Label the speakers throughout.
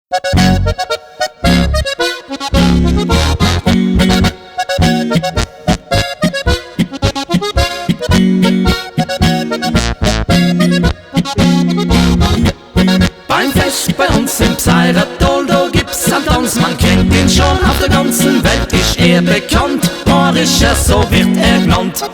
Speaker 1: Beim Fest bei uns im Pseiratol, da gibt's einen Tanz, man kennt ihn schon, auf der ganzen Welt ist er bekannt. Bayerischer, so wird er genannt.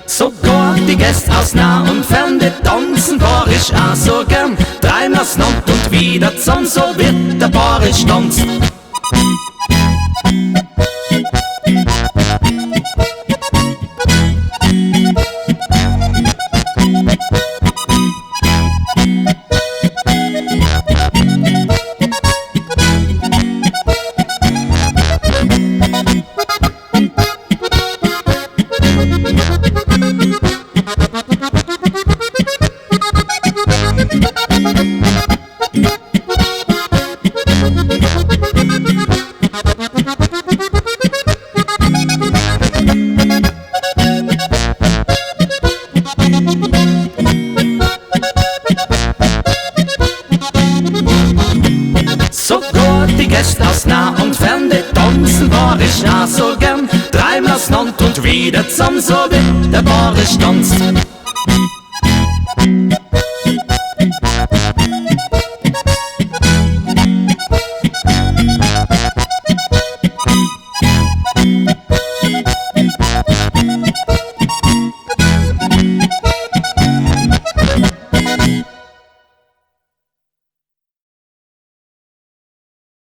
Speaker 1: Sogar die Gäste aus nah und fern, die tanzen bayerisch auch so gern. Dreimal snont und wieder zusammen, so wird der bayerisch tanzt. Sogar die Gäste aus nah und fern, die tanzen bayerisch auch so gern. Dreimal snont und wieder zusammen, so wird der bayerisch tanzt.